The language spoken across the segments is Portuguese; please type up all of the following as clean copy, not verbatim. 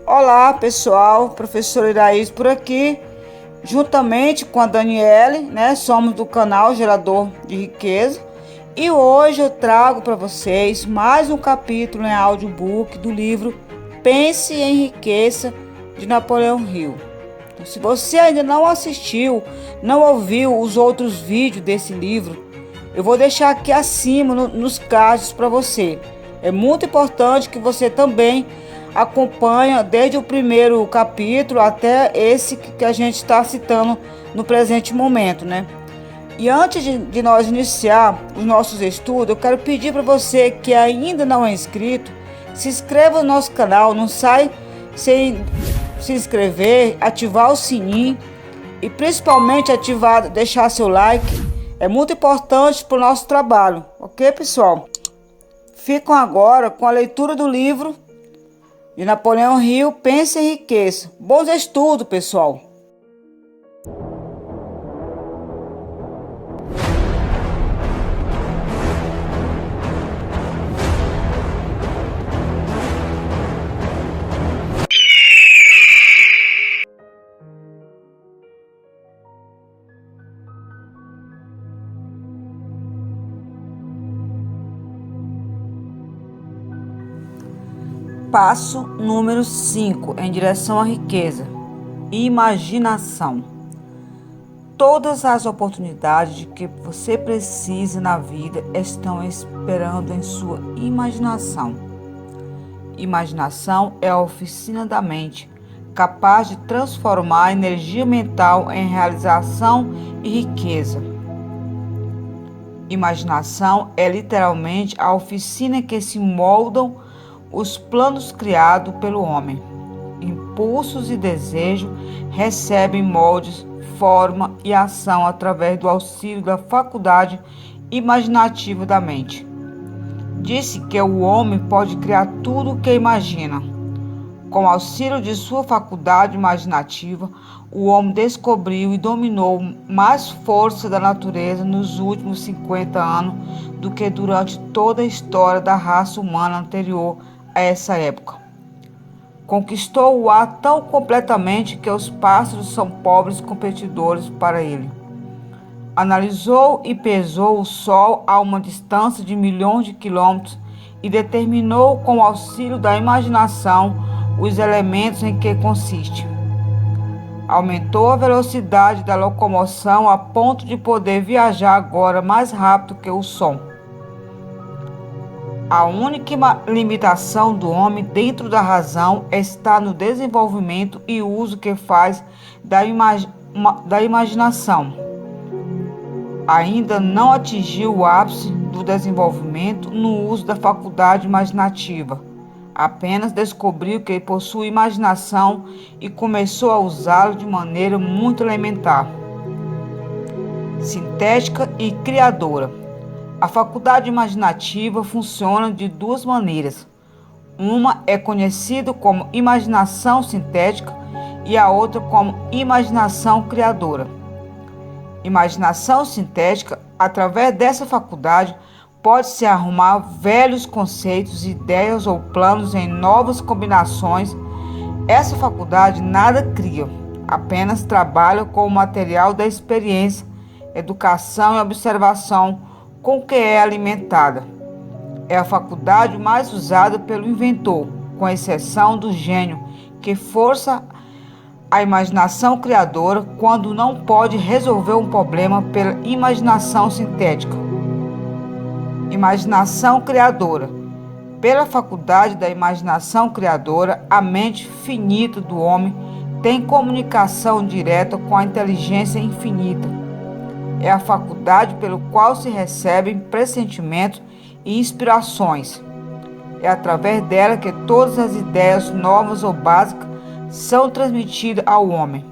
Olá pessoal, professora Iraís por aqui, juntamente com a Daniele, somos do canal Gerador de Riqueza e hoje eu trago para vocês mais um capítulo em audiobook do livro Pense e Enriqueça de Napoleão Hill. Então, se você ainda não assistiu, não ouviu os outros vídeos desse livro, eu vou deixar aqui acima nos cards para você. É muito importante que você também acompanhe desde o primeiro capítulo até esse que a gente está citando no presente momento, E antes de nós iniciar os nossos estudos, eu quero pedir para você que ainda não é inscrito, se inscreva no nosso canal, não sai sem se inscrever, ativar o sininho e principalmente deixar seu like. É muito importante para o nosso trabalho, ok, pessoal? Ficam agora com a leitura do livro de Napoleão Hill, Pense e Enriqueça. Bons estudos, pessoal! Passo número 5, em direção à riqueza. Imaginação. Todas as oportunidades de que você precisa na vida estão esperando em sua imaginação. Imaginação é a oficina da mente, capaz de transformar a energia mental em realização e riqueza. Imaginação é literalmente a oficina em que se moldam os planos criados pelo homem. Impulsos e desejos recebem moldes, forma e ação através do auxílio da faculdade imaginativa da mente. Disse que o homem pode criar tudo o que imagina. Com o auxílio de sua faculdade imaginativa, o homem descobriu e dominou mais força da natureza nos últimos 50 anos do que durante toda a história da raça humana anterior a essa época. Conquistou o ar tão completamente que os pássaros são pobres competidores para ele. Analisou e pesou o Sol a uma distância de milhões de quilômetros e determinou com o auxílio da imaginação os elementos em que consiste. Aumentou a velocidade da locomoção a ponto de poder viajar agora mais rápido que o som. A única limitação do homem dentro da razão está no desenvolvimento e uso que faz da imaginação. Ainda não atingiu o ápice do desenvolvimento no uso da faculdade imaginativa. Apenas descobriu que possui imaginação e começou a usá-la de maneira muito elementar, sintética e criadora. A faculdade imaginativa funciona de duas maneiras. Uma é conhecida como imaginação sintética e a outra como imaginação criadora. Imaginação sintética, através dessa faculdade, pode-se arrumar velhos conceitos, ideias ou planos em novas combinações. Essa faculdade nada cria, apenas trabalha com o material da experiência, educação e observação com que é alimentada. É a faculdade mais usada pelo inventor, com exceção do gênio, que força a imaginação criadora quando não pode resolver um problema pela imaginação sintética. Imaginação criadora. Pela faculdade da imaginação criadora, a mente finita do homem tem comunicação direta com a inteligência infinita. É a faculdade pelo qual se recebem pressentimentos e inspirações. É através dela que todas as ideias novas ou básicas são transmitidas ao homem.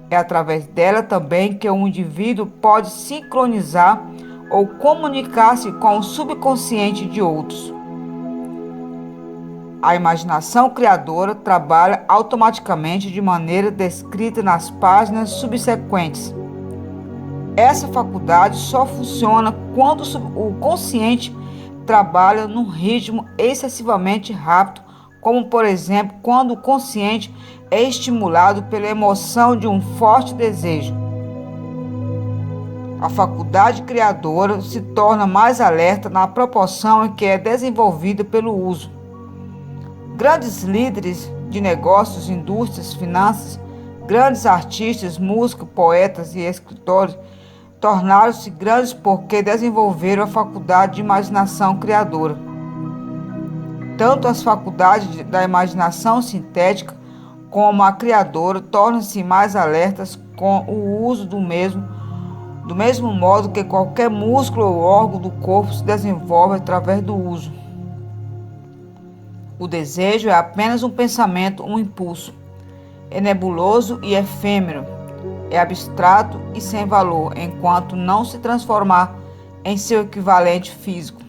É através dela também que o indivíduo pode sincronizar ou comunicar-se com o subconsciente de outros. A imaginação criadora trabalha automaticamente de maneira descrita nas páginas subsequentes. Essa faculdade só funciona quando o consciente trabalha num ritmo excessivamente rápido como por exemplo quando o consciente é estimulado pela emoção de um forte desejo. A faculdade criadora se torna mais alerta na proporção em que é desenvolvida pelo uso. Grandes líderes de negócios, indústrias, finanças, grandes artistas, músicos, poetas e escritores tornaram-se grandes porque desenvolveram a faculdade de imaginação criadora. Tanto as faculdades da imaginação sintética como a criadora tornam-se mais alertas com o uso do mesmo modo que qualquer músculo ou órgão do corpo se desenvolve através do uso. O desejo é apenas um pensamento, um impulso. É nebuloso e efêmero. É abstrato e sem valor, enquanto não se transformar em seu equivalente físico.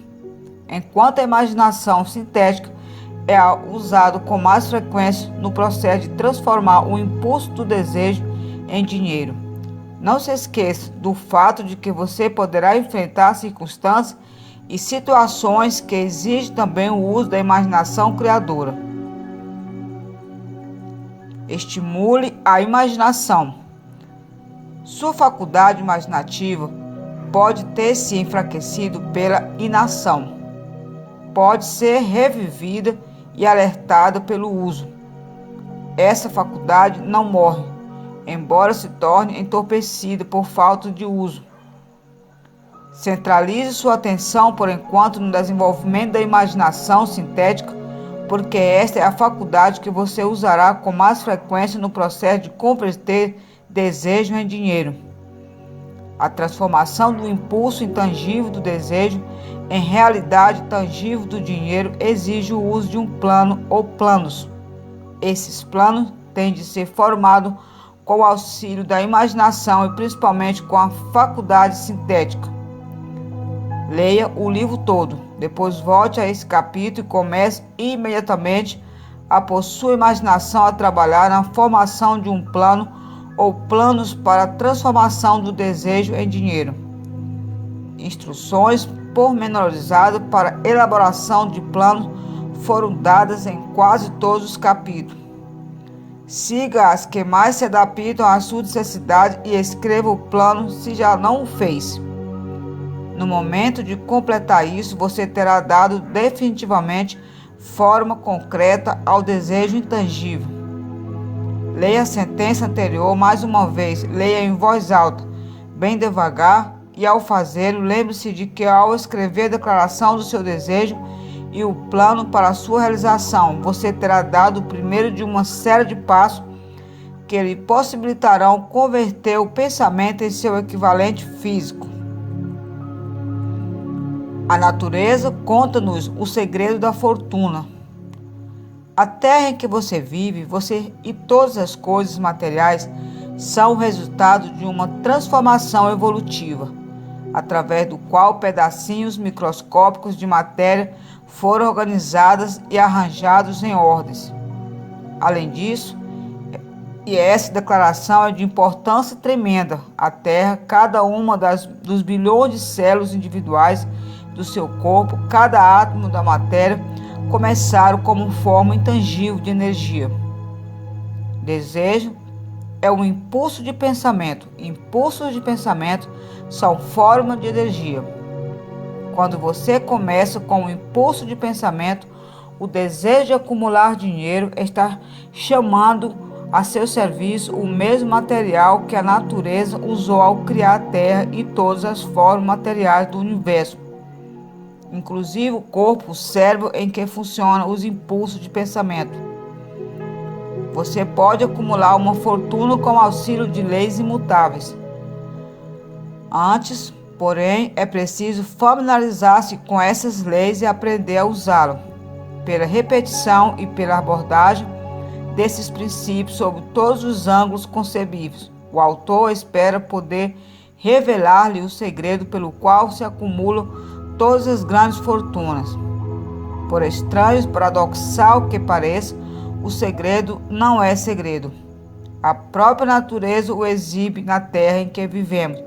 Enquanto a imaginação sintética é usada com mais frequência no processo de transformar o impulso do desejo em dinheiro. Não se esqueça do fato de que você poderá enfrentar circunstâncias e situações que exigem também o uso da imaginação criadora. Estimule a imaginação. Sua faculdade imaginativa pode ter se enfraquecido pela inação. Pode ser revivida e alertada pelo uso. Essa faculdade não morre, embora se torne entorpecida por falta de uso. Centralize sua atenção por enquanto no desenvolvimento da imaginação sintética, porque esta é a faculdade que você usará com mais frequência no processo de converter desejo em dinheiro. A transformação do impulso intangível do desejo em realidade tangível do dinheiro exige o uso de um plano ou planos. Esses planos têm de ser formados com o auxílio da imaginação e principalmente com a faculdade sintética. Leia o livro todo, depois volte a esse capítulo e comece imediatamente a pôr sua imaginação a trabalhar na formação de um plano ou planos para a transformação do desejo em dinheiro. Instruções pormenorizadas para elaboração de planos foram dadas em quase todos os capítulos. Siga as que mais se adaptam à sua necessidade e escreva o plano se já não o fez. No momento de completar isso, você terá dado definitivamente forma concreta ao desejo intangível. Leia a sentença anterior mais uma vez, leia em voz alta, bem devagar, e ao fazê-lo, lembre-se de que ao escrever a declaração do seu desejo e o plano para a sua realização, você terá dado o primeiro de uma série de passos que lhe possibilitarão converter o pensamento em seu equivalente físico. A natureza conta-nos o segredo da fortuna. A terra em que você vive, você e todas as coisas materiais são o resultado de uma transformação evolutiva, através do qual pedacinhos microscópicos de matéria foram organizados e arranjados em ordens. Além disso, e essa declaração é de importância tremenda, a Terra, cada uma dos bilhões de células individuais do seu corpo, cada átomo da matéria, começaram como forma intangível de energia. Desejo é um impulso de pensamento. Impulsos de pensamento são forma de energia. Quando você começa com um impulso de pensamento, o desejo de acumular dinheiro está chamando a seu serviço o mesmo material que a natureza usou ao criar a Terra e todas as formas materiais do universo, inclusive o corpo, o cérebro em que funcionam os impulsos de pensamento. Você pode acumular uma fortuna com auxílio de leis imutáveis. Antes, porém, é preciso familiarizar-se com essas leis e aprender a usá-las. Pela repetição e pela abordagem desses princípios sob todos os ângulos concebíveis, o autor espera poder revelar-lhe o segredo pelo qual se acumulam todas as grandes fortunas. Por estranho e paradoxal que pareça, o segredo não é segredo. A própria natureza o exibe na terra em que vivemos,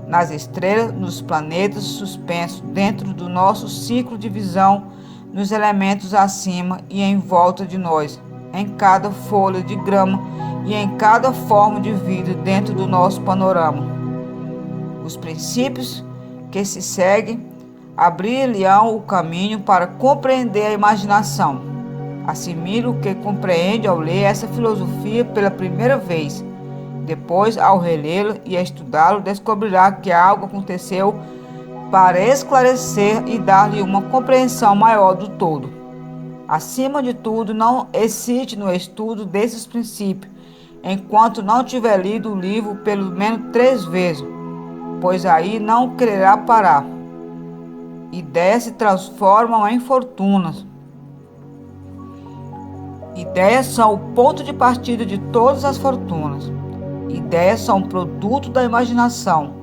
nas estrelas, nos planetas suspensos dentro do nosso ciclo de visão nos elementos acima e em volta de nós, em cada folha de grama e em cada forma de vida dentro do nosso panorama. Os princípios que se seguem abrir-lhe-ão o caminho para compreender a imaginação. Assimile o que compreende ao ler essa filosofia pela primeira vez. Depois, ao relê-lo e estudá-lo, descobrirá que algo aconteceu para esclarecer e dar-lhe uma compreensão maior do todo. Acima de tudo, não hesite no estudo desses princípios, enquanto não tiver lido o livro pelo menos 3 vezes, pois aí não quererá parar. Ideias se transformam em fortunas. Ideias são o ponto de partida de todas as fortunas. Ideias são produto da imaginação.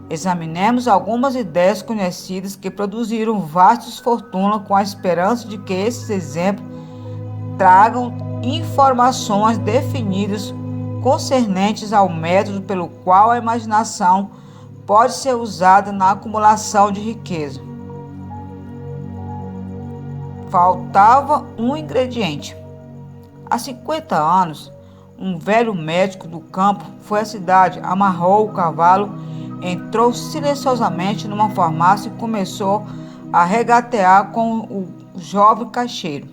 Examinemos algumas ideias conhecidas que produziram vastas fortunas com a esperança de que esses exemplos tragam informações definidas concernentes ao método pelo qual a imaginação pode ser usada na acumulação de riqueza. Faltava um ingrediente. Há 50 anos, um velho médico do campo foi à cidade, amarrou o cavalo, entrou silenciosamente numa farmácia e começou a regatear com o jovem caixeiro.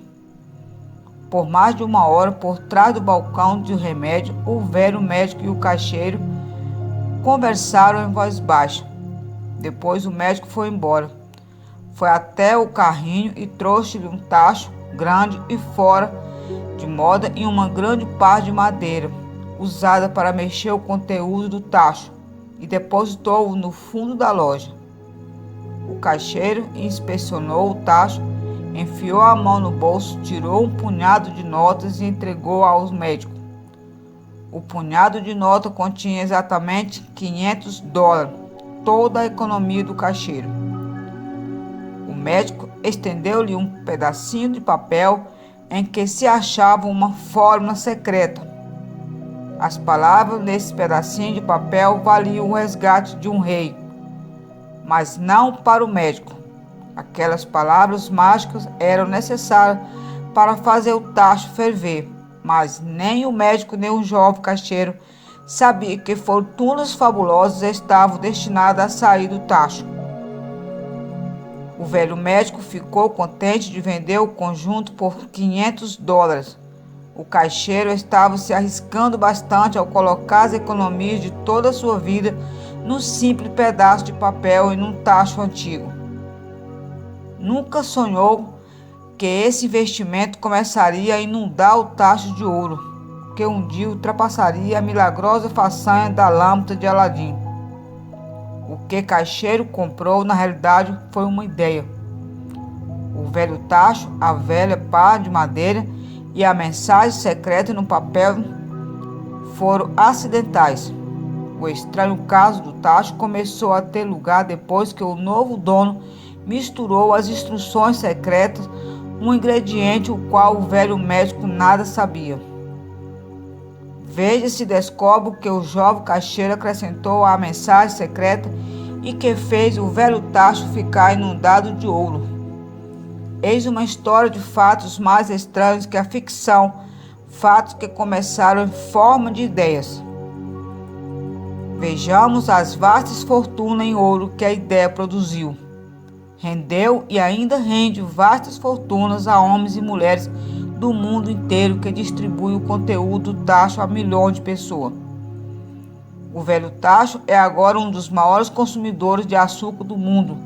Por mais de 1 hora, por trás do balcão de remédio, o velho médico e o caixeiro conversaram em voz baixa. Depois o médico foi embora. Foi até o carrinho e trouxe-lhe um tacho grande e fora de moda e uma grande pá de madeira, usada para mexer o conteúdo do tacho, e depositou-o no fundo da loja. O caixeiro inspecionou o tacho, enfiou a mão no bolso, tirou um punhado de notas e entregou ao médico. O punhado de nota continha exatamente $500, toda a economia do caixeiro. O médico estendeu-lhe um pedacinho de papel em que se achava uma fórmula secreta. As palavras nesse pedacinho de papel valiam o resgate de um rei, mas não para o médico. Aquelas palavras mágicas eram necessárias para fazer o tacho ferver, mas nem o médico nem o jovem caixeiro sabia que fortunas fabulosas estavam destinadas a sair do tacho. O velho médico ficou contente de vender o conjunto por $500. O caixeiro estava se arriscando bastante ao colocar as economias de toda a sua vida num simples pedaço de papel e num tacho antigo. Nunca sonhou que esse investimento começaria a inundar o tacho de ouro, que um dia ultrapassaria a milagrosa façanha da lâmpada de Aladim. O que caixeiro comprou, na realidade, foi uma ideia. O velho tacho, a velha pá de madeira e a mensagem secreta no papel foram acidentais. O estranho caso do tacho começou a ter lugar depois que o novo dono misturou as instruções secretas, um ingrediente o qual o velho médico nada sabia. Veja se descobre o que o jovem caixeiro acrescentou à mensagem secreta e que fez o velho tacho ficar inundado de ouro. Eis uma história de fatos mais estranhos que a ficção, fatos que começaram em forma de ideias. Vejamos as vastas fortunas em ouro que a ideia produziu. Rendeu e ainda rende vastas fortunas a homens e mulheres do mundo inteiro que distribui o conteúdo do tacho a milhões de pessoas. O velho tacho é agora um dos maiores consumidores de açúcar do mundo,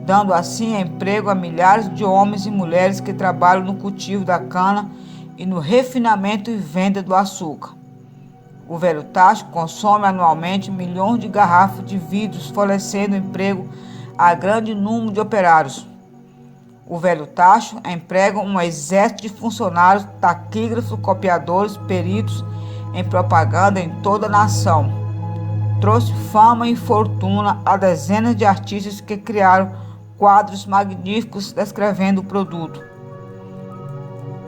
dando assim emprego a milhares de homens e mulheres que trabalham no cultivo da cana e no refinamento e venda do açúcar. O velho tacho consome anualmente milhões de garrafas de vidros, fornecendo emprego a grande número de operários. O velho tacho emprega um exército de funcionários, taquígrafos, copiadores, peritos em propaganda em toda a nação. Trouxe fama e fortuna a dezenas de artistas que criaram quadros magníficos descrevendo o produto.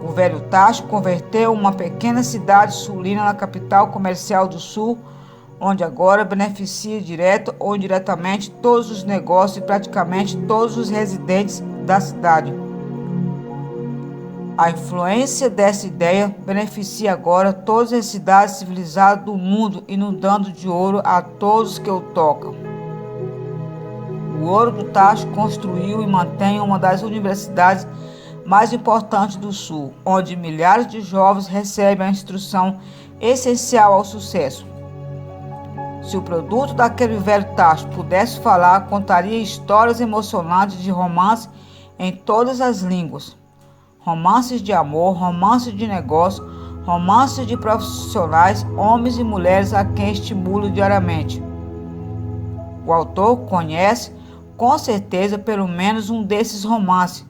O velho tacho converteu uma pequena cidade sulina na capital comercial do sul, onde agora beneficia direto ou indiretamente todos os negócios e praticamente todos os residentes da cidade. A influência dessa ideia beneficia agora todas as cidades civilizadas do mundo, inundando de ouro a todos que o tocam. O Ouro do Tacho construiu e mantém uma das universidades mais importantes do Sul, onde milhares de jovens recebem a instrução essencial ao sucesso. Se o produto daquele velho tacho pudesse falar, contaria histórias emocionantes de romance em todas as línguas. Romances de amor, romances de negócio, romances de profissionais, homens e mulheres a quem estimula diariamente. O autor conhece, com certeza, pelo menos um desses romances,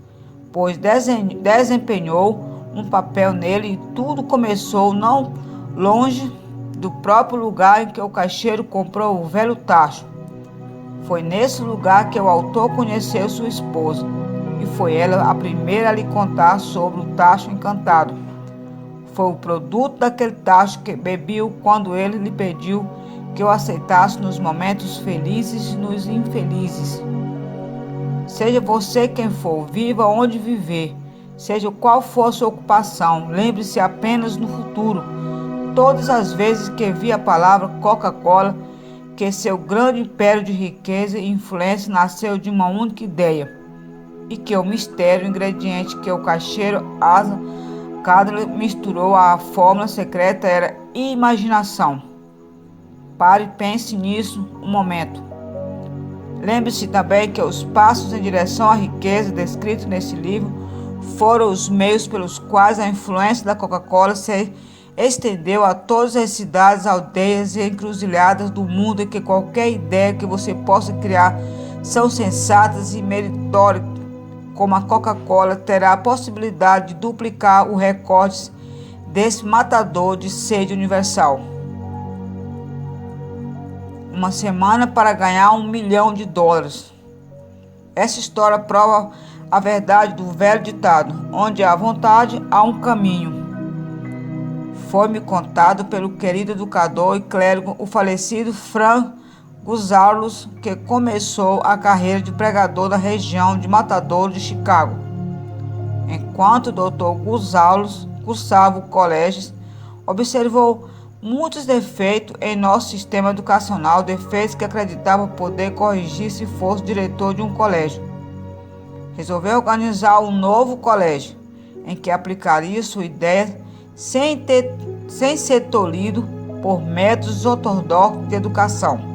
pois desempenhou um papel nele e tudo começou não longe do próprio lugar em que o caixeiro comprou o velho tacho. Foi nesse lugar que o autor conheceu sua esposa, e foi ela a primeira a lhe contar sobre o tacho encantado. Foi o produto daquele tacho que bebiu quando ele lhe pediu que o aceitasse nos momentos felizes e nos infelizes. Seja você quem for, viva onde viver, seja qual for a sua ocupação, lembre-se apenas no futuro. Todas as vezes que vi a palavra Coca-Cola, que seu grande império de riqueza e influência nasceu de uma única ideia, e que o mistério, o ingrediente que o caixeiro Asa Cadler misturou à fórmula secreta era imaginação. Pare e pense nisso um momento. Lembre-se também que os passos em direção à riqueza descritos nesse livro foram os meios pelos quais a influência da Coca-Cola se estendeu a todas as cidades, aldeias e encruzilhadas do mundo, e que qualquer ideia que você possa criar são sensatas e meritórias, como a Coca-Cola terá a possibilidade de duplicar o recorde desse matador de sede universal. Uma semana para ganhar $1 milhão. Essa história prova a verdade do velho ditado: onde há vontade, há um caminho. Foi-me contado pelo querido educador e clérigo, o falecido Frank Gonzalez, que começou a carreira de pregador na região de Matadouro de Chicago. Enquanto o Dr. Gonzalez cursava o colégio, observou muitos defeitos em nosso sistema educacional, defeitos que acreditava poder corrigir se fosse diretor de um colégio. Resolveu organizar um novo colégio, em que aplicaria sua ideia sem ser tolhido por métodos ortodoxos de educação.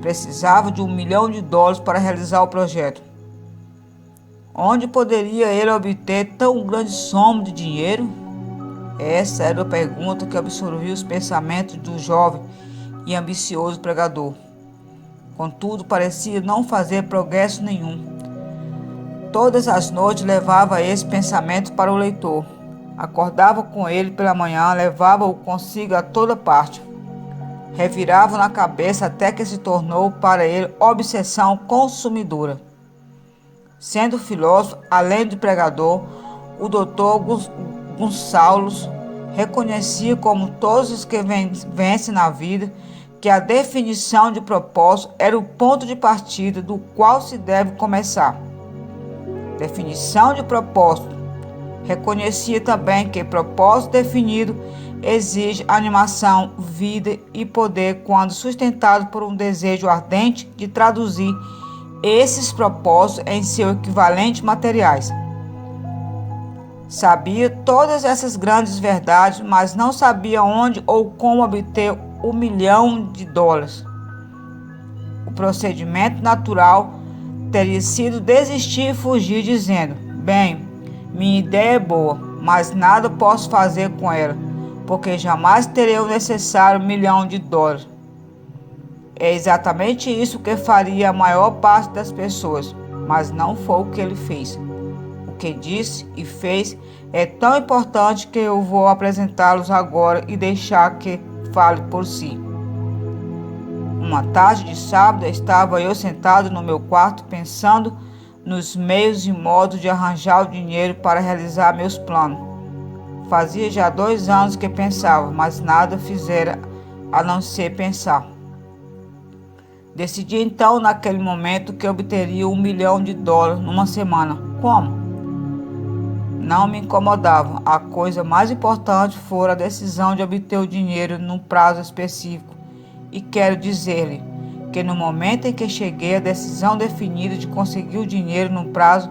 Precisava de $1 milhão para realizar o projeto. Onde poderia ele obter tão grande soma de dinheiro? Essa era a pergunta que absorvia os pensamentos do jovem e ambicioso pregador. Contudo, parecia não fazer progresso nenhum. Todas as noites levava esse pensamento para o leitor. Acordava com ele pela manhã, levava-o consigo a toda parte. Revirava na cabeça até que se tornou para ele obsessão consumidora. Sendo filósofo, além de pregador, o doutor Gonçalves reconhecia, como todos os que vencem na vida, que a definição de propósito era o ponto de partida do qual se deve começar. Definição de propósito. Reconhecia também que propósito definido exige animação, vida e poder quando sustentado por um desejo ardente de traduzir esses propósitos em seu equivalente materiais. Sabia todas essas grandes verdades, mas não sabia onde ou como obter $1 milhão. O procedimento natural teria sido desistir e fugir, dizendo: bem, minha ideia é boa, mas nada posso fazer com ela, porque jamais terei o necessário $1 milhão. É exatamente isso que faria a maior parte das pessoas, mas não foi o que ele fez. O que disse e fez é tão importante que eu vou apresentá-los agora e deixar que fale por si. Uma tarde de sábado estava eu sentado no meu quarto pensando nos meios e modos de arranjar o dinheiro para realizar meus planos. Fazia já 2 anos que pensava, mas nada fizera a não ser pensar. Decidi então, naquele momento, que obteria $1 milhão numa semana. Como? não me incomodavam. A coisa mais importante fora a decisão de obter o dinheiro num prazo específico. E quero dizer-lhe que no momento em que cheguei à decisão definida de conseguir o dinheiro num prazo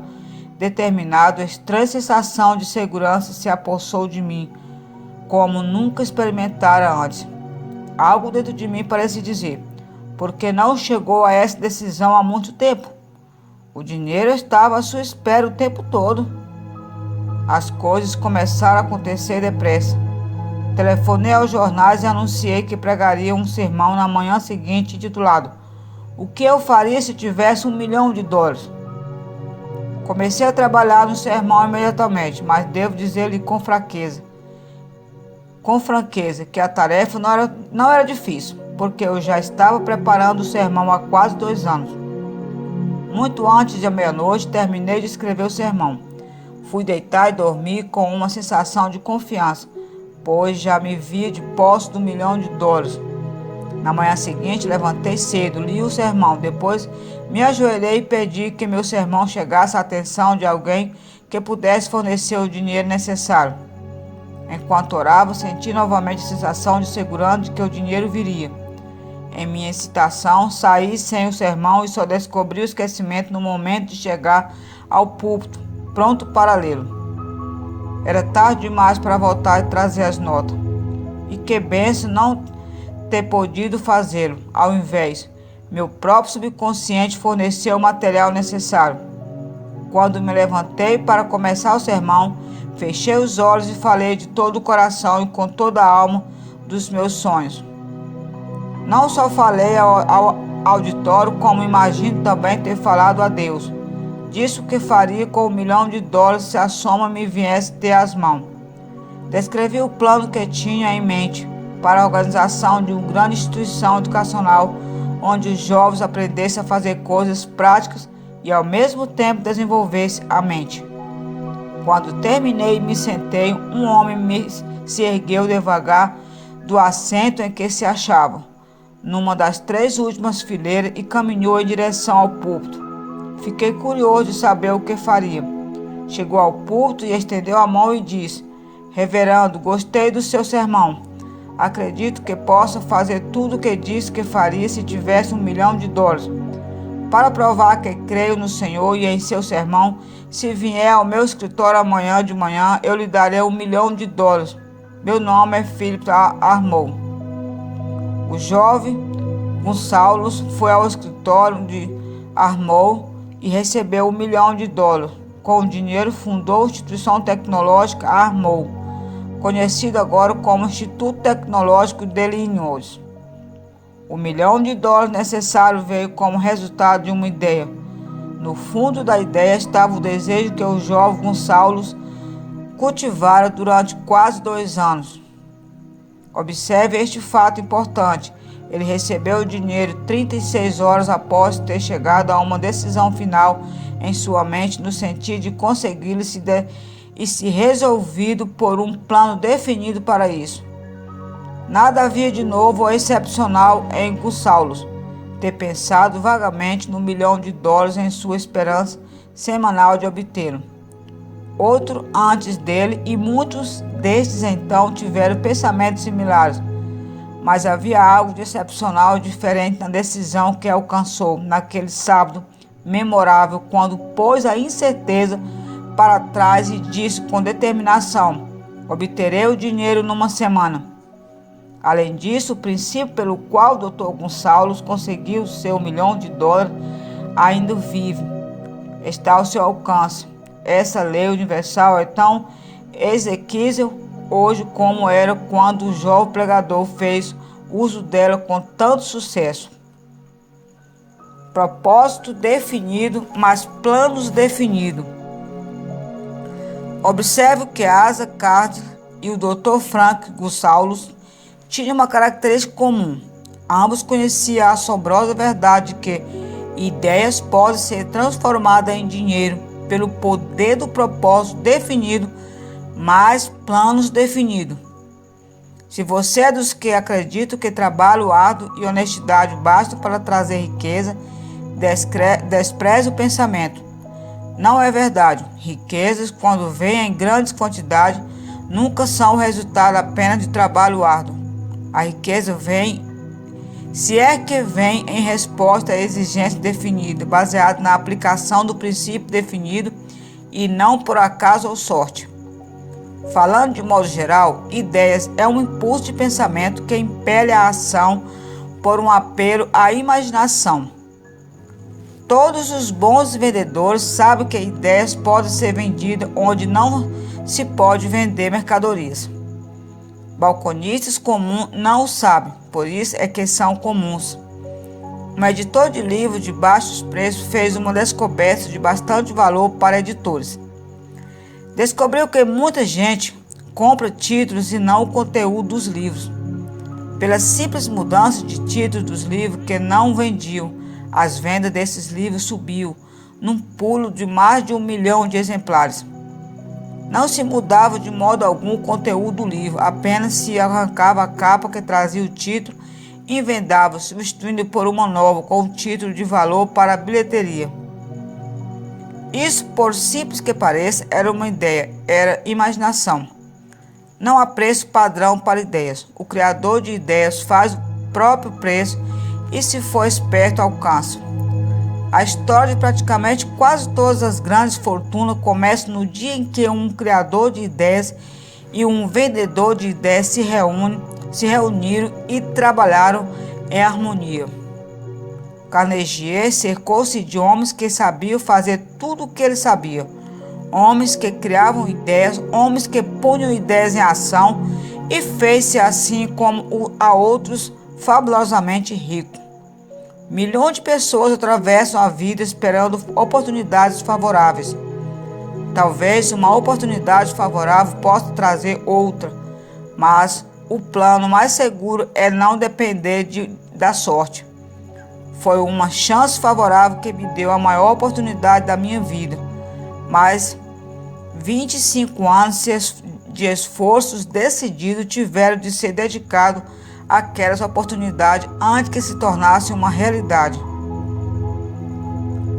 determinado, a estranha sensação de segurança se apossou de mim, como nunca experimentara antes. Algo dentro de mim parecia dizer: por que não chegou a essa decisão há muito tempo? O dinheiro estava à sua espera o tempo todo. As coisas começaram a acontecer depressa. Telefonei aos jornais e anunciei que pregaria um sermão na manhã seguinte intitulado "O que eu faria se tivesse $1 milhão?". Comecei a trabalhar no sermão imediatamente, mas devo dizer-lhe com franqueza, que a tarefa não era difícil, porque eu já estava preparando o sermão há quase 2 anos. Muito antes da meia-noite, terminei de escrever o sermão. Fui deitar e dormir com uma sensação de confiança, pois já me via de posse do $1 milhão. Na manhã seguinte, levantei cedo, li o sermão, depois me ajoelhei e pedi que meu sermão chegasse à atenção de alguém que pudesse fornecer o dinheiro necessário. Enquanto orava, senti novamente a sensação de segurança de que o dinheiro viria. Em minha excitação, saí sem o sermão e só descobri o esquecimento no momento de chegar ao púlpito, pronto para lê-lo. Era tarde demais para voltar e trazer as notas. E que bênção não ter podido fazê-lo. Ao invés, meu próprio subconsciente forneceu o material necessário. Quando me levantei para começar o sermão, fechei os olhos e falei de todo o coração e com toda a alma dos meus sonhos. Não só falei ao auditório, como imagino também ter falado a Deus. Disse o que faria com $1 milhão se a soma me viesse ter às mãos. Descrevi o plano que tinha em mente para a organização de uma grande instituição educacional onde os jovens aprendessem a fazer coisas práticas e ao mesmo tempo desenvolvessem a mente. Quando terminei e me sentei, um homem se ergueu devagar do assento em que se achava, numa das 3 últimas fileiras, e caminhou em direção ao púlpito. Fiquei curioso de saber o que faria. Chegou ao púlpito e estendeu a mão e disse: "Reverendo, gostei do seu sermão. Acredito que possa fazer tudo o que disse que faria se tivesse $1 milhão. Para provar que creio no Senhor e em seu sermão, se vier ao meu escritório amanhã de manhã, eu lhe darei $1 milhão. Meu nome é Philip Armour." O jovem Gonçalo foi ao escritório de Armour e recebeu $1 milhão. Com o dinheiro, fundou a instituição tecnológica Armour, conhecida agora como Instituto Tecnológico de Illinois. O $1 milhão necessário veio como resultado de uma ideia. No fundo da ideia estava o desejo que o jovem Gonçalo cultivara durante quase 2 anos. Observe este fato importante. Ele recebeu o dinheiro 36 horas após ter chegado a uma decisão final em sua mente, no sentido de conseguir se resolvido por um plano definido para isso. Nada havia de novo ou excepcional em Gonçalo ter pensado vagamente no $1 milhão em sua esperança semanal de obtê-lo. Outro antes dele e muitos destes então tiveram pensamentos similares, mas havia algo de excepcional e diferente na decisão que alcançou naquele sábado memorável, quando pôs a incerteza para trás e disse com determinação: "Obterei o dinheiro numa semana." Além disso, o princípio pelo qual o Dr. Gonçalo conseguiu seu $1 milhão ainda vive, está ao seu alcance. Essa lei universal é tão exequível hoje como era quando o jovem pregador fez uso dela com tanto sucesso. Propósito definido, mas planos definidos. Observe que Asa Carter e o Dr. Frank Gonçalo tinham uma característica comum. Ambos conheciam a assombrosa verdade de que ideias podem ser transformadas em dinheiro pelo poder do propósito definido, mais planos definidos. Se você é dos que acreditam que trabalho árduo e honestidade basta para trazer riqueza, despreze o pensamento. Não é verdade. Riquezas, quando vêm em grandes quantidades, nunca são o resultado apenas de trabalho árduo. A riqueza vem, se é que vem, em resposta à exigência definida, baseada na aplicação do princípio definido e não por acaso ou sorte. Falando de modo geral, ideias é um impulso de pensamento que impele a ação por um apelo à imaginação. Todos os bons vendedores sabem que ideias podem ser vendidas onde não se pode vender mercadorias. Balconistas comuns não o sabem, por isso é que são comuns. Um editor de livros de baixos preços fez uma descoberta de bastante valor para editores. Descobriu que muita gente compra títulos e não o conteúdo dos livros. Pela simples mudança de títulos dos livros que não vendiam, as vendas desses livros subiu num pulo de mais de 1 milhão de exemplares. Não se mudava de modo algum o conteúdo do livro, apenas se arrancava a capa que trazia o título e vendava, substituindo por uma nova com um título de valor para a bilheteria. Isso, por simples que pareça, era uma ideia, era imaginação. Não há preço padrão para ideias. O criador de ideias faz o próprio preço e, se for esperto, alcança. A história de praticamente quase todas as grandes fortunas começa no dia em que um criador de ideias e um vendedor de ideias se reuniram e trabalharam em harmonia. Carnegie cercou-se de homens que sabiam fazer tudo o que ele sabia. Homens que criavam ideias, homens que punham ideias em ação, e fez-se assim como a outros fabulosamente rico. Milhões de pessoas atravessam a vida esperando oportunidades favoráveis. Talvez uma oportunidade favorável possa trazer outra, mas o plano mais seguro é não depender da sorte. Foi uma chance favorável que me deu a maior oportunidade da minha vida, mas 25 anos de esforços decididos tiveram de ser dedicados àquelas oportunidades antes que se tornassem uma realidade.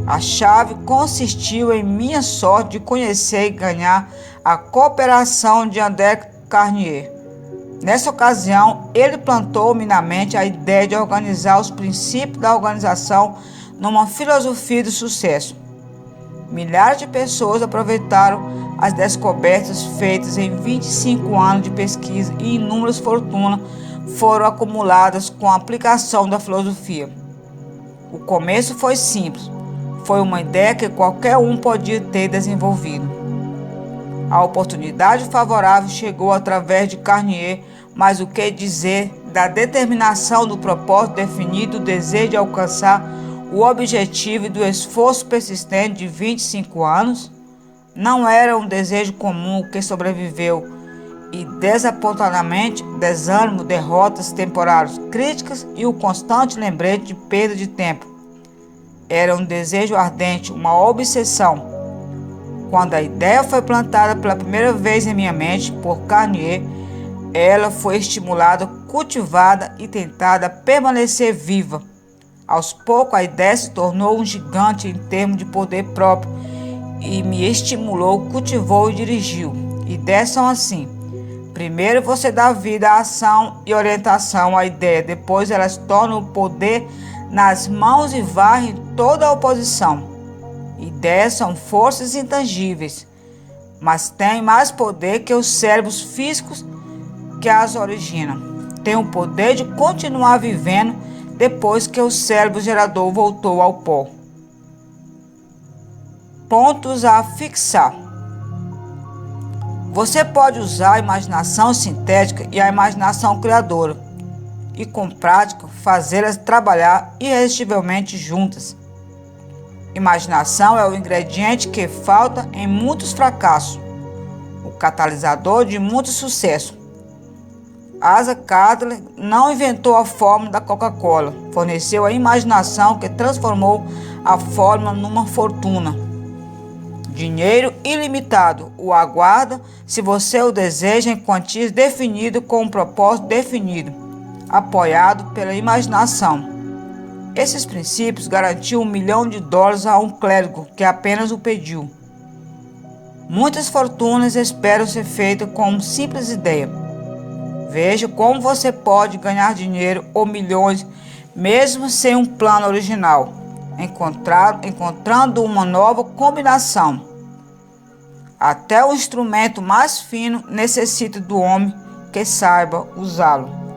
A chave consistiu em minha sorte de conhecer e ganhar a cooperação de André Carnegie. Nessa ocasião, ele plantou-me na mente a ideia de organizar os princípios da organização numa filosofia de sucesso. Milhares de pessoas aproveitaram as descobertas feitas em 25 anos de pesquisa e inúmeras fortunas foram acumuladas com a aplicação da filosofia. O começo foi simples, foi uma ideia que qualquer um podia ter desenvolvido. A oportunidade favorável chegou através de Carnegie, mas o que dizer da determinação do propósito definido, do desejo de alcançar o objetivo e do esforço persistente de 25 anos? Não era um desejo comum que sobreviveu e desapontamento, desânimo, derrotas temporárias, críticas e o constante lembrete de perda de tempo. Era um desejo ardente, uma obsessão. Quando a ideia foi plantada pela primeira vez em minha mente por Carnegie, ela foi estimulada, cultivada e tentada permanecer viva. Aos poucos, a ideia se tornou um gigante em termos de poder próprio e me estimulou, cultivou e dirigiu. Ideias são assim. Primeiro você dá vida à ação e orientação à ideia, depois elas tornam o poder nas mãos e varrem toda a oposição. Ideias são forças intangíveis, mas têm mais poder que os cérebros físicos que as originam. Tem o poder de continuar vivendo depois que o cérebro gerador voltou ao pó. Pontos a fixar. Você pode usar a imaginação sintética e a imaginação criadora, e com prática fazê-las trabalhar irresistivelmente juntas. Imaginação é o ingrediente que falta em muitos fracassos, o catalisador de muito sucesso. Asa Cadillac não inventou a fórmula da Coca-Cola, forneceu a imaginação que transformou a fórmula numa fortuna. Dinheiro ilimitado o aguarda se você o deseja em quantias definidas com um propósito definido, apoiado pela imaginação. Esses princípios garantiam US$ 1.000.000 a um clérigo que apenas o pediu. Muitas fortunas esperam ser feitas com uma simples ideia. Veja como você pode ganhar dinheiro ou milhões mesmo sem um plano original, encontrando uma nova combinação. Até o instrumento mais fino necessita do homem que saiba usá-lo.